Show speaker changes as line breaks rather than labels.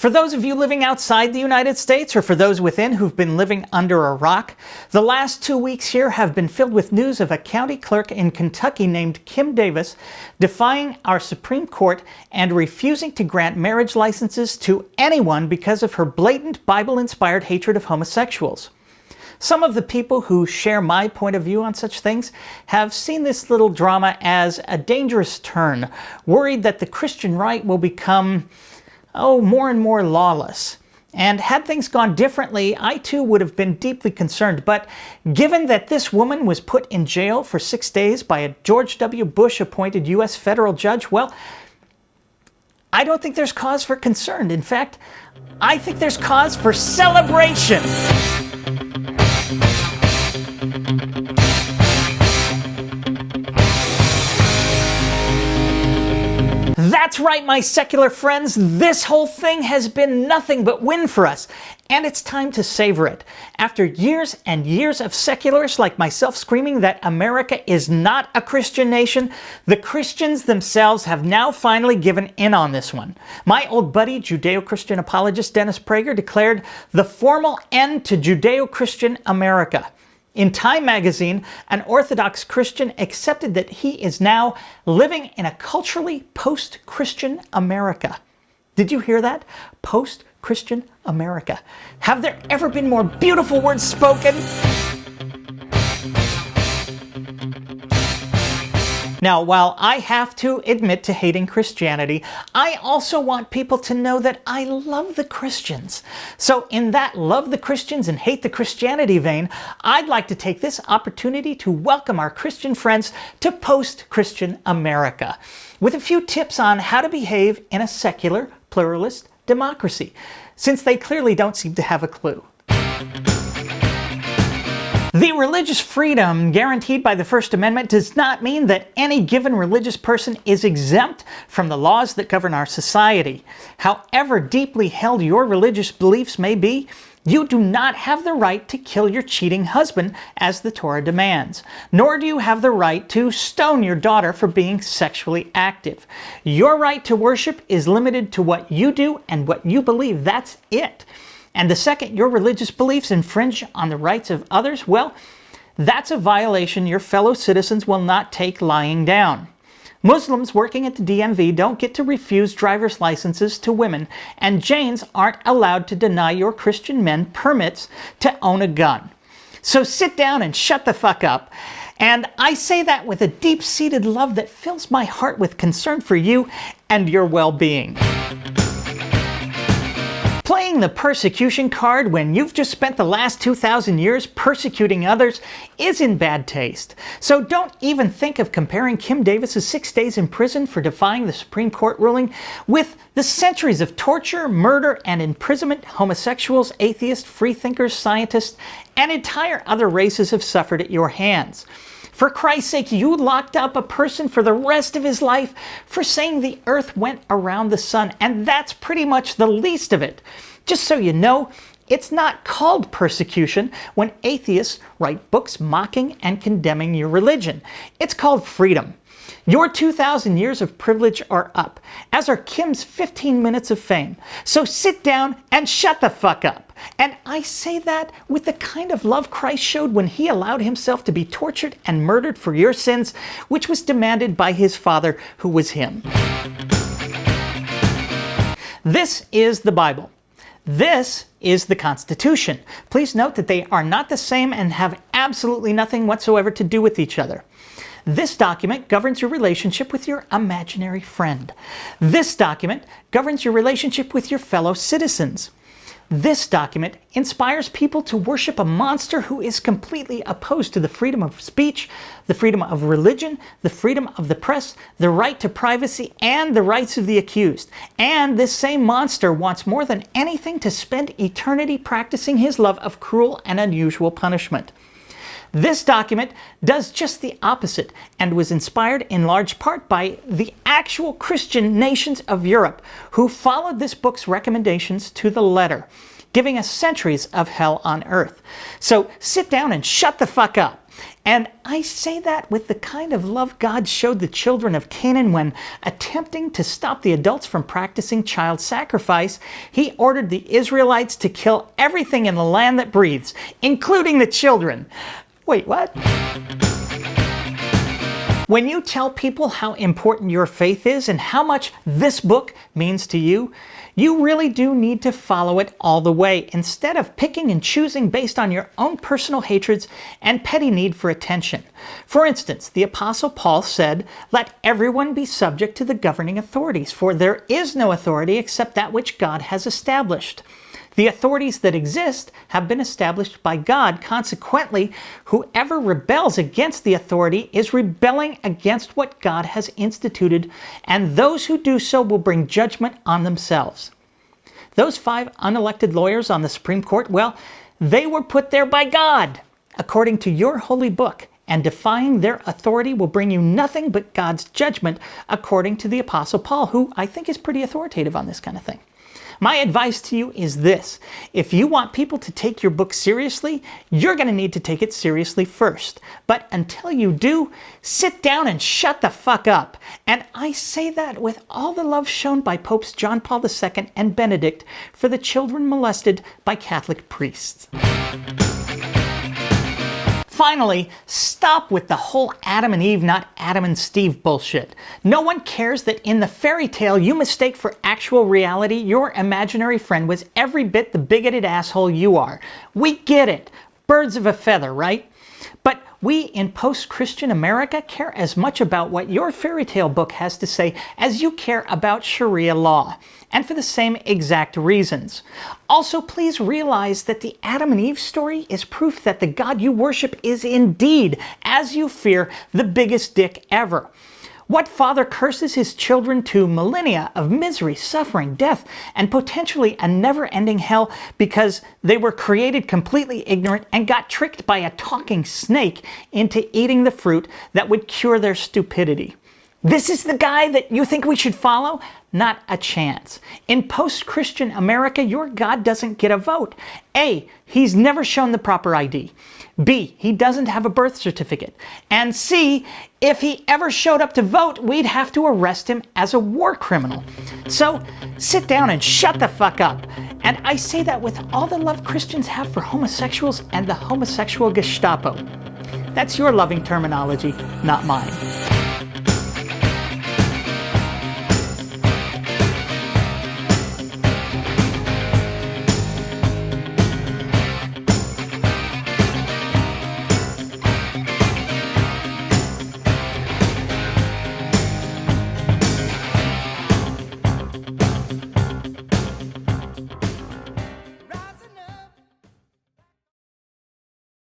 For those of you living outside the United States, or for those within who've been living under a rock, the last 2 weeks here have been filled with news of a county clerk in Kentucky named Kim Davis defying our Supreme Court and refusing to grant marriage licenses to anyone because of her blatant Bible-inspired hatred of homosexuals. Some of the people who share my point of view on such things have seen this little drama as a dangerous turn, worried that the Christian right will become more and more lawless. And had things gone differently, I too would have been deeply concerned. But given that this woman was put in jail for 6 days by a George W. Bush appointed U.S. federal judge, well, I don't think there's cause for concern. In fact, I think there's cause for celebration. That's right, my secular friends. This whole thing has been nothing but win for us, and it's time to savor it. After years and years of secularists like myself screaming that America is not a Christian nation, the Christians themselves have now finally given in on this one. My old buddy, Judeo-Christian apologist Dennis Prager, declared the formal end to Judeo-Christian America. In Time magazine, an Orthodox Christian accepted that he is now living in a culturally post-Christian America. Did you hear that? Post-Christian America. Have there ever been more beautiful words spoken? Now, while I have to admit to hating Christianity, I also want people to know that I love the Christians. So in that love the Christians and hate the Christianity vein, I'd like to take this opportunity to welcome our Christian friends to post-Christian America with a few tips on how to behave in a secular, pluralist democracy, since they clearly don't seem to have a clue. The religious freedom guaranteed by the First Amendment does not mean that any given religious person is exempt from the laws that govern our society. However deeply held your religious beliefs may be, you do not have the right to kill your cheating husband as the Torah demands, nor do you have the right to stone your daughter for being sexually active. Your right to worship is limited to what you do and what you believe. That's it. And the second your religious beliefs infringe on the rights of others, well, that's a violation your fellow citizens will not take lying down. Muslims working at the DMV don't get to refuse driver's licenses to women, and Jains aren't allowed to deny your Christian men permits to own a gun. So sit down and shut the fuck up. And I say that with a deep-seated love that fills my heart with concern for you and your well-being. Playing the persecution card when you've just spent the last 2,000 years persecuting others is in bad taste. So don't even think of comparing Kim Davis's 6 days in prison for defying the Supreme Court ruling with the centuries of torture, murder, and imprisonment homosexuals, atheists, freethinkers, scientists, and entire other races have suffered at your hands. For Christ's sake, you locked up a person for the rest of his life for saying the earth went around the sun, and that's pretty much the least of it. Just so you know, it's not called persecution when atheists write books mocking and condemning your religion. It's called freedom. Your 2,000 years of privilege are up, as are Kim's 15 minutes of fame. So sit down and shut the fuck up. And I say that with the kind of love Christ showed when he allowed himself to be tortured and murdered for your sins, which was demanded by his Father, who was him. This is the Bible. This is the Constitution. Please note that they are not the same and have absolutely nothing whatsoever to do with each other. This document governs your relationship with your imaginary friend. This document governs your relationship with your fellow citizens. This document inspires people to worship a monster who is completely opposed to the freedom of speech, the freedom of religion, the freedom of the press, the right to privacy, and the rights of the accused. And this same monster wants more than anything to spend eternity practicing his love of cruel and unusual punishment. This document does just the opposite and was inspired in large part by the actual Christian nations of Europe who followed this book's recommendations to the letter, giving us centuries of hell on earth. So sit down and shut the fuck up. And I say that with the kind of love God showed the children of Canaan when, attempting to stop the adults from practicing child sacrifice, he ordered the Israelites to kill everything in the land that breathes, including the children. Wait, what? When you tell people how important your faith is and how much this book means to you, you really do need to follow it all the way, instead of picking and choosing based on your own personal hatreds and petty need for attention. For instance, the Apostle Paul said, "Let everyone be subject to the governing authorities, for there is no authority except that which God has established." The authorities that exist have been established by God. Consequently, whoever rebels against the authority is rebelling against what God has instituted, and those who do so will bring judgment on themselves. Those 5 unelected lawyers on the Supreme Court, well, they were put there by God, according to your holy book, and defying their authority will bring you nothing but God's judgment, according to the Apostle Paul, who I think is pretty authoritative on this kind of thing. My advice to you is this: if you want people to take your book seriously, you're going to need to take it seriously first. But until you do, sit down and shut the fuck up. And I say that with all the love shown by Popes John Paul II and Benedict for the children molested by Catholic priests. Finally, stop with the whole Adam and Eve, not Adam and Steve bullshit. No one cares that in the fairy tale you mistake for actual reality your imaginary friend was every bit the bigoted asshole you are. We get it. Birds of a feather, right? But we in post-Christian America care as much about what your fairy tale book has to say as you care about Sharia law, and for the same exact reasons. Also, please realize that the Adam and Eve story is proof that the God you worship is indeed, as you fear, the biggest dick ever. What father curses his children to millennia of misery, suffering, death, and potentially a never-ending hell because they were created completely ignorant and got tricked by a talking snake into eating the fruit that would cure their stupidity? This is the guy that you think we should follow? Not a chance. In post-Christian America, your God doesn't get a vote. A, he's never shown the proper ID. B, he doesn't have a birth certificate. And C, if he ever showed up to vote, we'd have to arrest him as a war criminal. So sit down and shut the fuck up. And I say that with all the love Christians have for homosexuals and the homosexual Gestapo. That's your loving terminology, not mine.